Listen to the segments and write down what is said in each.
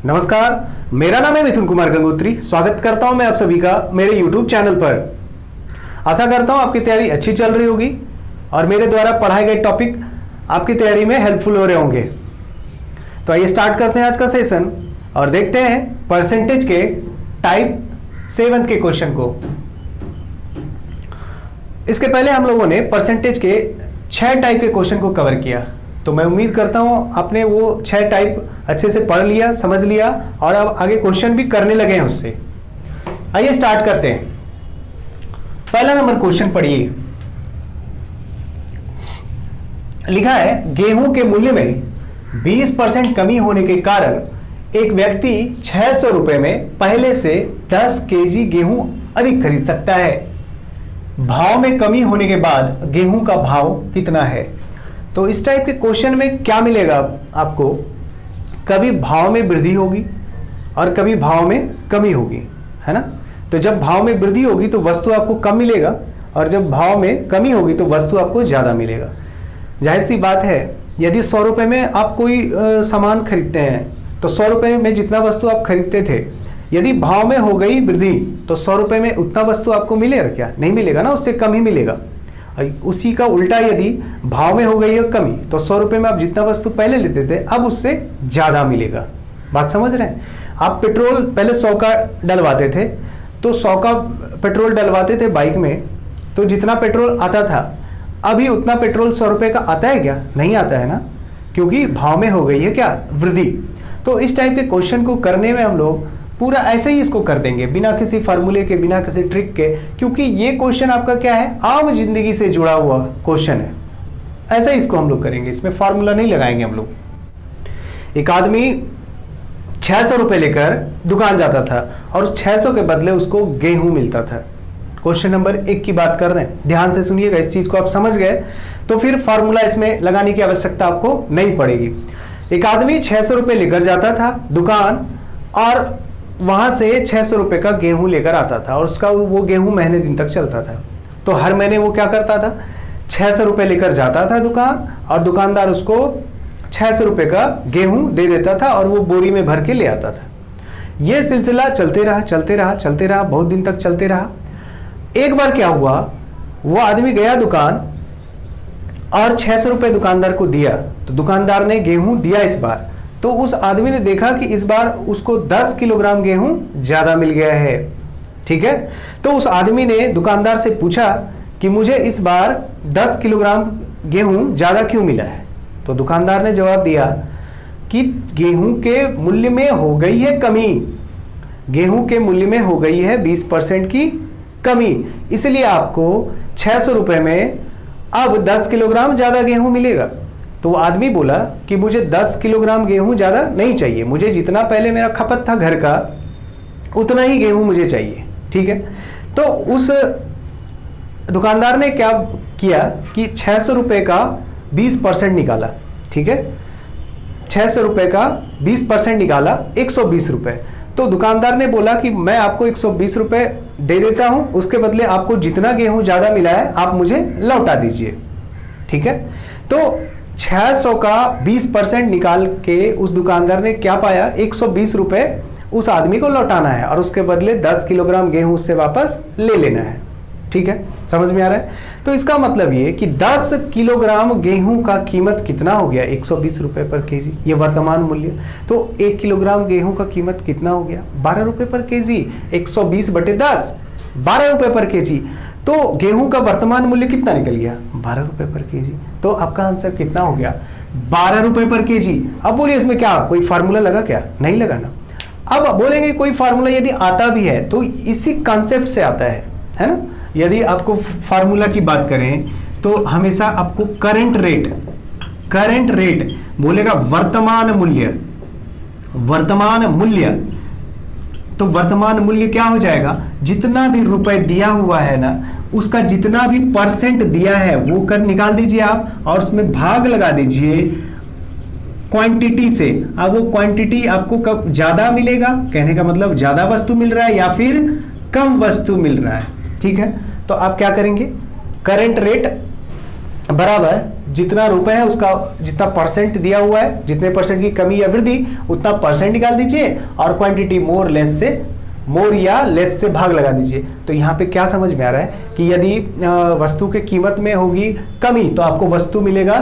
नमस्कार, मेरा नाम है मिथुन कुमार गंगोत्री। स्वागत करता हूं मैं आप सभी का मेरे YouTube चैनल पर। आशा करता हूं आपकी तैयारी अच्छी चल रही होगी और मेरे द्वारा पढ़ाए गए टॉपिक आपकी तैयारी में हेल्पफुल हो रहे होंगे। तो आइए स्टार्ट करते हैं आज का सेशन और देखते हैं परसेंटेज के टाइप 7 के क्वेश्चन को। इसके पहले हम लोगों ने परसेंटेज के 6 टाइप के क्वेश्चन को कवर किया, तो मैं उम्मीद करता हूं आपने वो 6 टाइप अच्छे से पढ़ लिया, समझ लिया और अब आगे क्वेश्चन भी करने लगे हैं उससे। आइए स्टार्ट करते हैं। पहला नंबर क्वेश्चन पढ़िए। लिखा है, गेहूं के मूल्य में 20% कमी होने के कारण एक व्यक्ति 600 रुपए में पहले से 10 केजी गेहूं अधिक खरीद सकता है। भाव में कमी होने के बाद गेहूं का भाव कितना है? तो इस टाइप के क्वेश्चन में क्या मिलेगा आपको? कभी भाव में वृद्धि होगी और कभी भाव में कमी होगी, है ना। तो जब भाव में वृद्धि होगी तो वस्तु आपको कम मिलेगा और जब भाव में कमी होगी तो वस्तु आपको ज़्यादा मिलेगा। जाहिर सी बात है, यदि 100 रुपये में आप कोई सामान खरीदते हैं तो 100 रुपये में जितना वस्तु आप खरीदते थे, यदि भाव में हो गई वृद्धि तो 100 रुपये में उतना वस्तु आपको मिलेगा क्या? नहीं मिलेगा ना, उससे कम ही मिलेगा। और उसी का उल्टा, यदि भाव में हो गई है कमी तो 100 रुपये में आप जितना वस्तु पहले लेते थे अब उससे ज़्यादा मिलेगा। बात समझ रहे हैं? आप पेट्रोल पहले 100 का डलवाते थे, तो 100 का पेट्रोल डलवाते थे बाइक में, तो जितना पेट्रोल आता था अभी उतना पेट्रोल 100 रुपये का आता है क्या? नहीं आता है ना, क्योंकि भाव में हो गई है क्या? वृद्धि। तो इस टाइप के क्वेश्चन को करने में हम लोग पूरा ऐसे ही इसको कर देंगे, बिना किसी फार्मूले के, बिना किसी ट्रिक के, क्योंकि ये क्वेश्चन आपका क्या है, आम जिंदगी से जुड़ा हुआ क्वेश्चन है। ऐसे ही इसको हम लोग करेंगे, इसमें फार्मूला नहीं लगाएंगे हम लोग। एक आदमी 600 रुपये लेकर दुकान जाता था और 600 के बदले उसको गेहूं मिलता था। क्वेश्चन नंबर 1 की बात कर रहे हैं, ध्यान से सुनिएगा। इस चीज को आप समझ गए तो फिर फार्मूला इसमें लगाने की आवश्यकता आपको नहीं पड़ेगी। एक आदमी 600 रुपये लेकर जाता था दुकान और वहां से 600 रुपये का गेहूं लेकर आता था और उसका वो गेहूं महीने दिन तक चलता था। तो हर महीने वो क्या करता था, 600 रुपये लेकर जाता था दुकान और दुकानदार उसको 600 रुपये का गेहूं दे देता था और वो बोरी में भर के ले आता था। ये सिलसिला चलते रहा, बहुत दिन तक चलते रहा। एक बार क्या हुआ, वो आदमी गया दुकान और 600 रुपये दुकानदार को दिया, तो दुकानदार ने गेहूं दिया इस बार। तो उस आदमी ने देखा कि इस बार उसको 10 किलोग्राम गेहूं ज्यादा मिल गया है। ठीक है, तो उस आदमी ने दुकानदार से पूछा कि मुझे इस बार 10 किलोग्राम गेहूं ज्यादा क्यों मिला है? तो दुकानदार ने जवाब दिया कि गेहूं के मूल्य में हो गई है कमी, गेहूं के मूल्य में हो गई है 20% की कमी, इसलिए आपको 600 रुपये में अब 10 किलोग्राम ज्यादा गेहूं मिलेगा। तो वो आदमी बोला कि मुझे 10 किलोग्राम गेहूं ज़्यादा नहीं चाहिए, मुझे जितना पहले मेरा खपत था घर का उतना ही गेहूं मुझे चाहिए। ठीक है, तो उस दुकानदार ने क्या किया कि 600 रुपये का 20% निकाला। ठीक है, 600 रुपये का 20% निकाला 120 रुपये। तो दुकानदार ने बोला कि मैं आपको 120 रुपये दे देता हूं, उसके बदले आपको जितना गेहूं ज़्यादा मिला है आप मुझे लौटा दीजिए। ठीक है, तो 600 का 20% निकाल के उस दुकानदार ने क्या पाया, 120 रुपये उस आदमी को लौटाना है और उसके बदले 10 किलोग्राम गेहूं उससे वापस ले लेना है। ठीक है, समझ में आ रहा है? तो इसका मतलब ये कि 10 किलोग्राम गेहूं का कीमत कितना हो गया, 120 रुपये पर केजी, ये वर्तमान मूल्य। तो 1 किलोग्राम गेहूं का कीमत कितना हो गया, 12 रुपये पर केजी। 120/10 12 रुपये पर केजी। तो गेहूं का वर्तमान मूल्य कितना निकल गया, 12 रुपये पर केजी। तो आपका आंसर कितना हो गया, 12 रुपये पर केजी। अब बोलिए इसमें क्या कोई फार्मूला लगा क्या? नहीं लगा ना। अब बोलेंगे कोई फार्मूला यदि आता भी है तो इसी कॉन्सेप्ट से आता है ना। यदि आपको फार्मूला की बात करें तो हमेशा आपको करंट रेट बोलेगा, वर्तमान मूल्य। तो वर्तमान मूल्य क्या हो जाएगा, जितना भी रुपए दिया हुआ है ना उसका जितना भी परसेंट दिया है वो कर निकाल दीजिए आप और उसमें भाग लगा दीजिए क्वांटिटी से। अब वो क्वांटिटी आपको कब ज्यादा मिलेगा, कहने का मतलब ज्यादा वस्तु मिल रहा है या फिर कम वस्तु मिल रहा है। ठीक है, तो आप क्या करेंगे, करंट रेट बराबर जितना रुपए है उसका जितना परसेंट दिया हुआ है, जितने परसेंट की कमी या वृद्धि उतना परसेंट निकाल दीजिए और क्वांटिटी मोर लेस से मोर या लेस से भाग लगा दीजिए। तो यहाँ पे क्या समझ में आ रहा है कि यदि वस्तु के कीमत में होगी कमी तो आपको वस्तु मिलेगा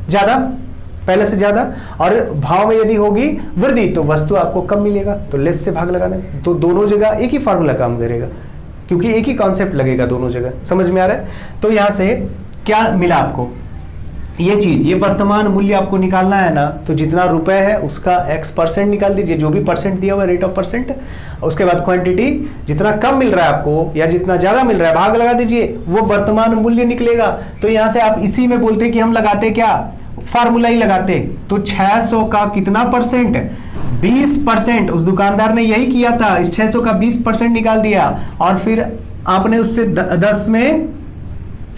ज़्यादा, पहले से ज़्यादा, और भाव में यदि होगी वृद्धि तो वस्तु आपको कम मिलेगा। तो लेस से भाग लगाना, तो दोनों जगह एक ही फार्मूला काम करेगा क्योंकि एक ही कॉन्सेप्ट लगेगा दोनों जगह। समझ में आ रहा है? तो यहाँ से क्या मिला आपको, ये चीज, ये वर्तमान मूल्य आपको निकालना है ना, तो जितना रुपए है उसका x% निकाल दीजिए, जो भी परसेंट दिया हुआ रेट ऑफ परसेंट। उसके बाद क्वांटिटी जितना कम मिल रहा है आपको या जितना ज्यादा मिल रहा है भाग लगा दीजिए, वो वर्तमान मूल्य निकलेगा। तो यहां से आप इसी में बोलते कि हम लगाते क्या, फार्मूला ही लगाते। तो 600 का कितना परसेंट, 20%। उस दुकानदार ने यही किया था, इस 600 का 20% निकाल दिया और फिर आपने उससे 10 में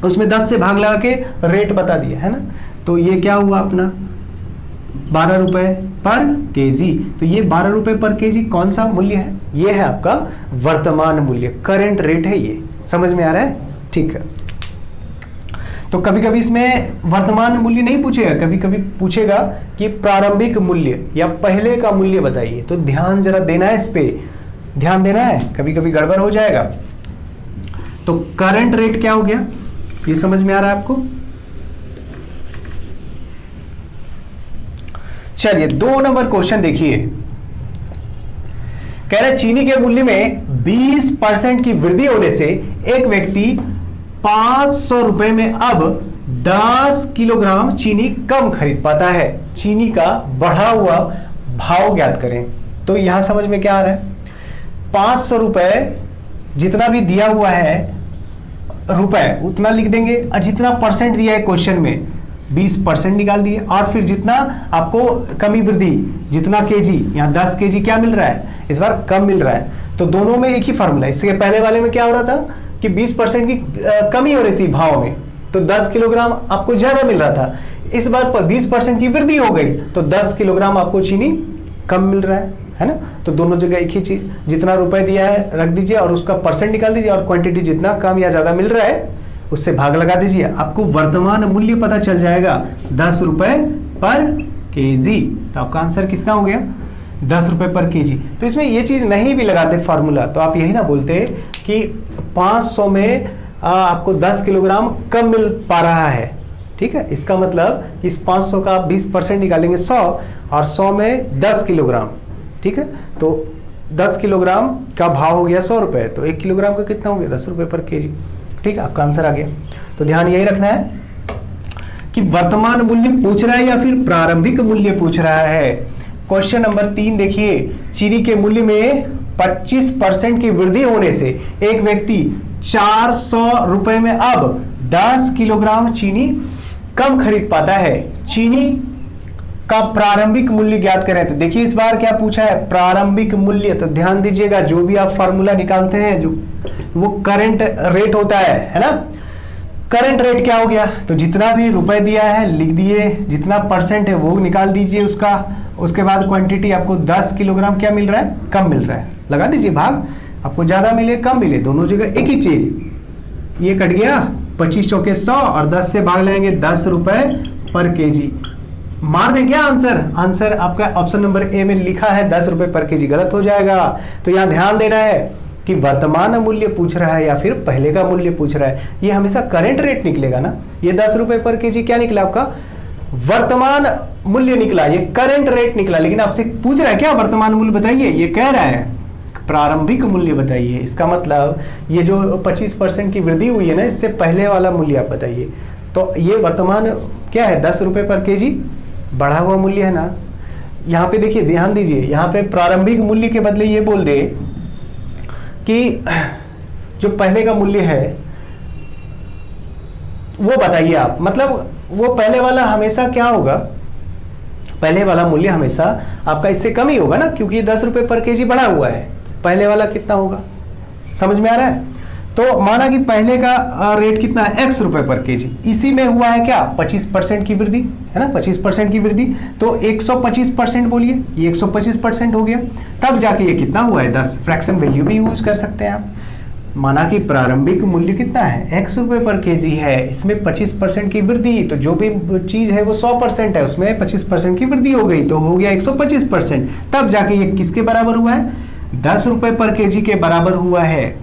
उसमें 10 से भाग लगा के रेट बता दिया है ना। तो ये क्या हुआ अपना 12 रुपए पर केजी। तो ये 12 रुपए पर केजी कौन सा मूल्य है, ये है आपका वर्तमान मूल्य, करंट रेट है ये। समझ में आ रहा है? ठीक है। तो कभी कभी इसमें वर्तमान मूल्य नहीं पूछेगा, कभी कभी पूछेगा कि प्रारंभिक मूल्य या पहले का मूल्य बताइए। तो ध्यान जरा देना है, इस पे ध्यान देना है, कभी कभी गड़बड़ हो जाएगा। तो करंट रेट क्या हो गया, ये समझ में आ रहा है आपको? चलिए 2 नंबर क्वेश्चन देखिए। कह रहा है चीनी के मूल्य में 20% की वृद्धि होने से एक व्यक्ति 500 रुपए में अब 10 किलोग्राम चीनी कम खरीद पाता है। चीनी का बढ़ा हुआ भाव ज्ञात करें। तो यहां समझ में क्या आ रहा है, 500 रुपए जितना भी दिया हुआ है रुपए उतना लिख देंगे, और जितना परसेंट दिया है क्वेश्चन में 20% निकाल दिए, और फिर जितना आपको कमी वृद्धि जितना केजी, यहाँ 10 केजी क्या मिल रहा है, इस बार कम मिल रहा है। तो दोनों में एक ही फार्मूला है। इसके पहले वाले में क्या हो रहा था कि 20% की कमी हो रही थी भाव में, तो 10 किलोग्राम आपको ज्यादा मिल रहा था। इस बार पर 20% की वृद्धि हो गई तो 10 किलोग्राम आपको चीनी कम मिल रहा है ना। तो दोनों जगह एक ही चीज, जितना रुपए दिया है रख दीजिए और उसका परसेंट निकाल दीजिए, और क्वांटिटी जितना कम या ज्यादा मिल रहा है उससे भाग लगा दीजिए, आपको वर्तमान मूल्य पता चल जाएगा 10 रुपए पर केजी। तो आपका आंसर कितना हो गया, 10 रुपए पर केजी। तो इसमें ये चीज नहीं भी लगाते फार्मूला तो आप यही ना बोलते कि 500 में आपको 10 किलोग्राम कम मिल पा रहा है। ठीक है, इसका मतलब इस 500 का 20% निकालेंगे 100, और 100 में 10 किलोग्राम। ठीक है, तो 10 किलोग्राम का भाव हो गया 100 रुपए, तो 1 किलोग्राम का कितना हो गया, 10 रुपए पर केजी। ठीक है, आपका आंसर आ गया। तो ध्यान यही रखना है कि वर्तमान मूल्य पूछ रहा है या फिर प्रारंभिक मूल्य पूछ रहा है। क्वेश्चन नंबर 3 देखिए, चीनी के मूल्य में 25% की वृद्धि होने से एक व्यक्ति 400 रुपए में अब 10 किलोग्राम चीनी कम खरीद पाता है। चीनी का प्रारंभिक मूल्य ज्ञात करें। तो देखिए इस बार क्या पूछा है, प्रारंभिक मूल्य। तो ध्यान दीजिएगा, जो भी आप फार्मूला निकालते हैं जो वो करंट रेट होता है ना। करंट रेट क्या हो गया, तो जितना भी रुपए दिया है लिख दिए, जितना परसेंट है वो निकाल दीजिए उसका, उसके बाद क्वांटिटी आपको 10 किलोग्राम क्या मिल रहा है, कम मिल रहा है, लगा दीजिए भाग, आपको ज्यादा मिले कम मिले दोनों जगह एक ही चीज। ये कट गया 25 चौके 100 और 10 से भाग लेंगे 10 रुपए पर केजी। मार दें क्या आंसर, आंसर आपका ऑप्शन नंबर ए में लिखा है 10 रुपए पर केजी, गलत हो जाएगा। तो यहाँ ध्यान देना है कि वर्तमान मूल्य पूछ रहा है या फिर पहले का मूल्य पूछ रहा है। ये हमेशा करंट रेट निकलेगा ना। ये 10 रुपए पर केजी क्या निकला आपका, वर्तमान मूल्य निकला, ये करंट रेट निकला। लेकिन आपसे पूछ रहा है क्या वर्तमान मूल्य बताइए, ये कह रहा है प्रारंभिक मूल्य बताइए। इसका मतलब ये जो 25% की वृद्धि हुई है ना, इससे पहले वाला मूल्य आप बताइए। तो ये वर्तमान क्या है, 10 रुपए पर केजी बढ़ा हुआ मूल्य है ना। यहाँ पे देखिए ध्यान दीजिए, यहाँ पे प्रारंभिक मूल्य के बदले ये बोल दे कि जो पहले का मूल्य है वो बताइए आप। मतलब वो पहले वाला हमेशा क्या होगा, पहले वाला मूल्य हमेशा आपका इससे कम ही होगा ना, क्योंकि 10 रुपए पर केजी बढ़ा हुआ है। पहले वाला कितना होगा, समझ में आ रहा है। तो माना कि पहले का रेट कितना है, x रुपए पर केजी, इसी में हुआ है क्या 25% की वृद्धि है ना, 25% की वृद्धि। तो 125% बोलिए, ये 125% हो गया। तब जाके ये कितना हुआ है 10, फ्रैक्शन वैल्यू भी यूज कर सकते हैं आप। माना कि प्रारंभिक मूल्य कितना है, x रुपए पर केजी है, इसमें 25% की वृद्धि, तो जो भी चीज है वो 100% है, उसमें 25% की वृद्धि हो गई तो हो गया 125%। तब जाके ये किसके बराबर हुआ है, 10 रुपए पर केजी के बराबर हुआ है।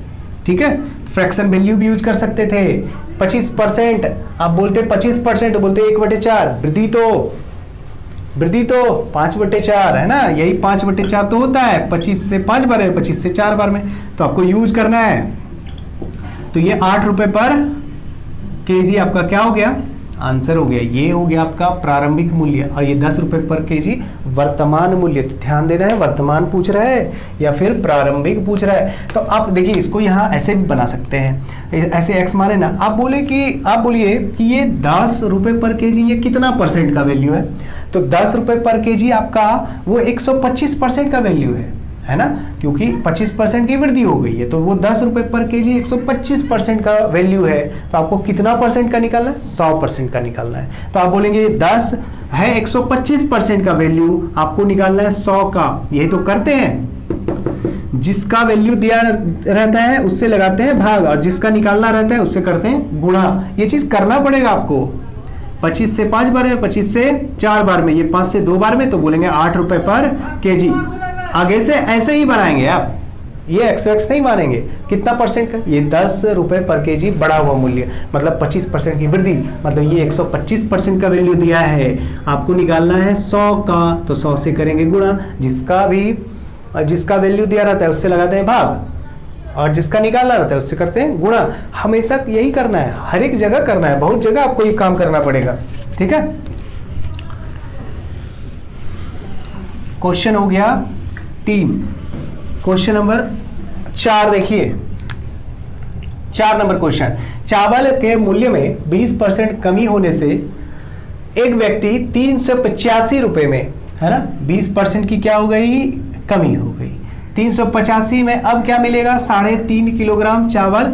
ठीक है, फ्रैक्शन वैल्यू भी यूज कर सकते थे। 25%, आप बोलते 25% तो बोलते 1/4, वृद्धि तो 5/4 है ना, यही 5/4 तो होता है 25 से 5 बार में, 25 से 4 बार में, तो आपको यूज करना है। तो ये 8 रुपए पर केजी आपका क्या हो गया, आंसर हो गया। ये हो गया आपका प्रारंभिक मूल्य, और ये 10 रुपए पर केजी वर्तमान मूल्य। तो ध्यान देना है, वर्तमान पूछ रहा है या फिर प्रारंभिक पूछ रहा है। तो आप देखिए इसको यहाँ ऐसे भी बना सकते हैं, ऐसे x माने ना, आप बोलिए कि ये 10 रुपए पर केजी ये कितना परसेंट का वैल्यू है, तो 10 रुपए पर केजी आपका वो 125% का वैल्यू है ना, क्योंकि 25% की वृद्धि हो गई है, तो वो 10 रुपए पर केजी 125% का वैल्यू है। तो आपको कितना परसेंट का निकालना है, 100% का निकालना है। तो आप बोलेंगे 10 है 125% का वैल्यू, आपको निकालना है 100 का। यही तो करते हैं, जिसका वैल्यू दिया रहता है उससे लगाते हैं भाग, और जिसका निकालना रहता है उससे करते हैं गुणा। ये चीज करना पड़ेगा आपको। 25 से 5 बार में, 25 से 4 बार में, ये 5 से 2 बार में, तो बोलेंगे 8 रुपए पर केजी। आगे से ऐसे ही बनाएंगे आप, ये एक्स नहीं मानेंगे। कितना परसेंट का, ये 10 रुपए पर केजी बढ़ा हुआ मूल्य, मतलब 25% की वृद्धि, मतलब ये 125% का वैल्यू दिया है, आपको निकालना है 100 का, तो 100 से करेंगे गुणा। जिसका वैल्यू दिया रहता है उससे लगाते हैं भाग, और जिसका निकालना रहता है उससे करते हैं गुणा। हमेशा यही करना है, हर एक जगह करना है, बहुत जगह आपको ये काम करना पड़ेगा। ठीक है, क्वेश्चन हो गया 3। क्वेश्चन नंबर 4 देखिए, 4 नंबर क्वेश्चन। चावल के मूल्य में 20% कमी होने से एक व्यक्ति 385 रुपए में, है ना, 20% की क्या हो गई, कमी हो गई। 385 में अब क्या मिलेगा, 3.5 किलोग्राम चावल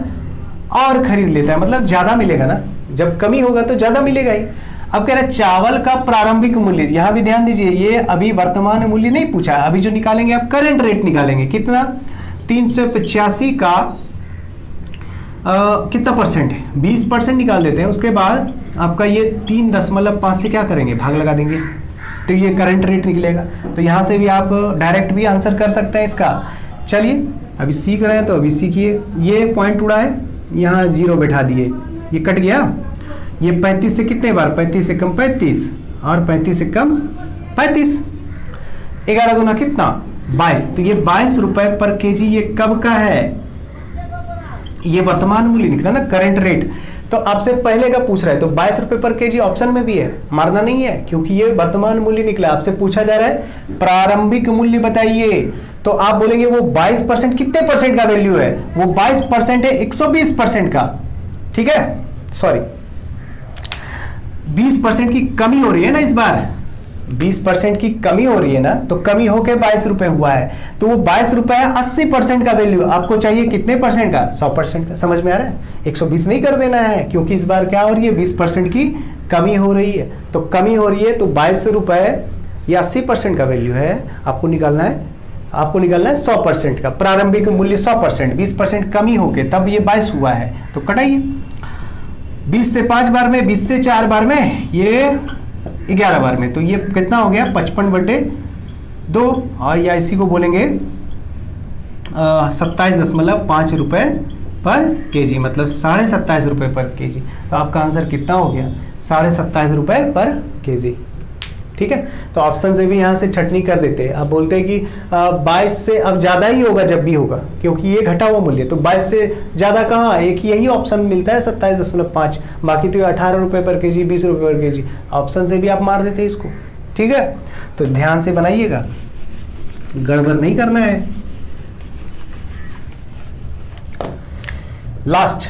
और खरीद लेता है, मतलब ज्यादा मिलेगा ना, जब कमी होगा तो ज्यादा मिलेगा ही। अब कह रहा है चावल का प्रारंभिक मूल्य, यहां भी ध्यान दीजिए, ये अभी वर्तमान मूल्य नहीं पूछा, अभी जो निकालेंगे आप करंट रेट निकालेंगे। कितना, 385 का कितना परसेंट है, 20% निकाल देते हैं। उसके बाद आपका ये 3.5 से क्या करेंगे, भाग लगा देंगे, तो ये करंट रेट निकलेगा। तो यहां से भी आप डायरेक्ट भी आंसर कर सकते हैं इसका। चलिए अभी सीख रहे हैं तो अभी सीखिए। ये पॉइंट उड़ा है, यहाँ 0 बैठा दिए, ये कट गया। ये 35 से कितने बार, 35 से कम 35, और 35 से कम 35, 11 दूना कितना, 22। तो ये 22 रुपए पर केजी ये कब का है, ये वर्तमान मूल्य निकला ना, करंट रेट। तो आपसे पहले का पूछ रहा है, तो 22 रुपए पर केजी ऑप्शन में भी है, मारना नहीं है, क्योंकि ये वर्तमान मूल्य निकला। आपसे पूछा जा रहा है प्रारंभिक मूल्य बताइए, तो आप बोलेंगे वो 22% कितने परसेंट का वैल्यू है, वो 22% है 120% का। ठीक है, सॉरी 20% की कमी हो रही है ना इस बार, 20% की कमी हो रही है ना, तो कमी होके 22 रुपए हुआ है, तो वो 22 रुपए 80% का वैल्यू। आपको चाहिए कितने परसेंट का, 100% का। समझ में आ रहा है, 120 नहीं कर देना है, क्योंकि इस बार क्या हो रही है, 20% की कमी हो रही है। तो कमी हो रही है, तो 22 रुपए या 80% का वैल्यू है, आपको निकालना है 100% का। प्रारंभिक मूल्य 100%, 20% कमी होके तब ये 22 हुआ है, तो कटाइए। 20 से 5 बार में, 20 से 4 बार में, ये 11 बार में, तो ये कितना हो गया, 55/2, और या इसी को बोलेंगे 27.5 रुपए पर केजी, मतलब 27.5 रुपए पर केजी। तो आपका आंसर कितना हो गया, 27.5 रुपए पर केजी। ठीक है, तो ऑप्शन से भी यहाँ से छटनी कर देते हैं। आप बोलते हैं कि 22 से अब ज़्यादा ही होगा जब भी होगा, क्योंकि ये घटा हुआ मूल्य, तो 22 से ज़्यादा कहाँ, एक यही ऑप्शन मिलता है 27.5, बाकी तो 18 रुपये पर केजी, 20 रुपये पर केजी, ऑप्शन से भी आप मार देते हैं इसको। ठीक है, तो ध्यान से बनाइएगा, गड़बड़ नहीं करना है। लास्ट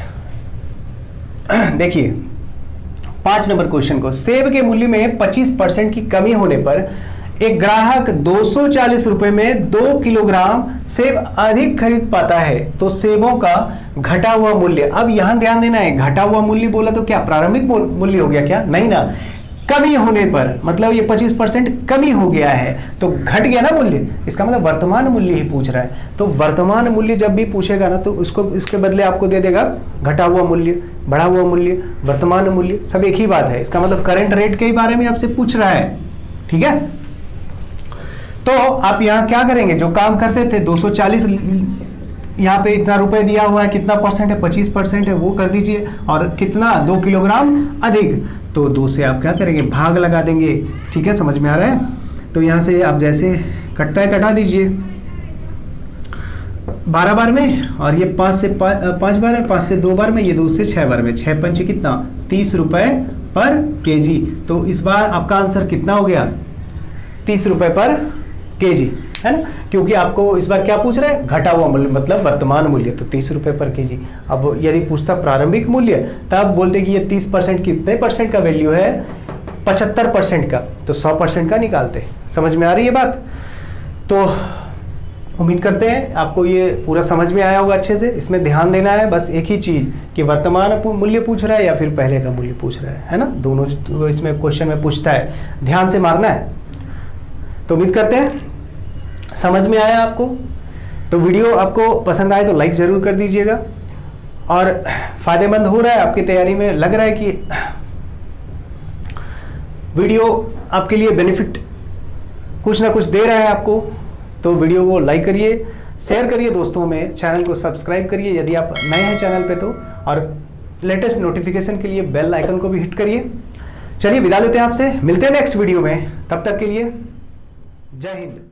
देखिए 5 नंबर क्वेश्चन को। सेब के मूल्य में 25% की कमी होने पर एक ग्राहक 240 रुपए में 2 किलोग्राम सेब अधिक खरीद पाता है, तो सेबों का घटा हुआ मूल्य। अब यहां ध्यान देना है, घटा हुआ मूल्य बोला तो क्या प्रारंभिक मूल्य हो गया क्या, नहीं ना, कमी होने पर, मतलब ये 25% कमी हो गया है तो घट गया ना मूल्य, इसका मतलब वर्तमान मूल्य ही पूछ रहा है। तो वर्तमान मूल्य जब भी पूछेगा ना तो उसको इसके बदले आपको दे देगा घटा हुआ मूल्य, बढ़ा हुआ मूल्य, वर्तमान मूल्य, सब एक ही बात है। इसका मतलब करंट रेट के बारे में आपसे पूछ रहा है, ठीक है। तो आप यहाँ क्या करेंगे, जो काम करते थे 240, यहाँ पे इतना रुपए दिया हुआ है, कितना परसेंट है, 25% है, वो कर दीजिए। और कितना, 2 किलोग्राम अधिक, तो 2 से आप क्या करेंगे, भाग लगा देंगे, ठीक है, समझ में आ रहा है। तो यहाँ से आप जैसे कटता है कटा दीजिए 12 बार में, और ये 5 से 5 बार में, 5 से 2 बार में, ये 2 से 6 बार में, 6 पंचे कितना, 30 रुपए पर केजी। तो इस बार आपका आंसर कितना हो गया, 30 रुपए पर केजी, है ना, क्योंकि आपको इस बार क्या पूछ रहा है, घटा हुआ मूल्य मतलब वर्तमान मूल्य, तो 30 रुपए पर केजी। अब यदि पूछता प्रारंभिक मूल्य, तब बोलते कि ये 30% कितने परसेंट का वैल्यू है, 75% का, तो 100% का निकालते। समझ में आ रही है बात। तो उम्मीद करते हैं आपको ये पूरा समझ में आया होगा अच्छे से। इसमें ध्यान देना है बस एक ही चीज कि वर्तमान मूल्य पूछ रहा है या फिर पहले का मूल्य पूछ रहा है ना, दोनों इसमें क्वेश्चन में पूछता है, ध्यान से मारना है। तो उम्मीद करते हैं समझ में आया आपको। तो वीडियो आपको पसंद आए तो लाइक ज़रूर कर दीजिएगा, और फ़ायदेमंद हो रहा है आपकी तैयारी में, लग रहा है कि वीडियो आपके लिए बेनिफिट कुछ ना कुछ दे रहा है आपको, तो वीडियो को लाइक करिए, शेयर करिए दोस्तों में, चैनल को सब्सक्राइब करिए यदि आप नए हैं चैनल पे तो, और लेटेस्ट नोटिफिकेशन के लिए बेल आइकन को भी हिट करिए। चलिए विदा लेते हैं आपसे, मिलते हैं नेक्स्ट वीडियो में, तब तक के लिए जय हिंद।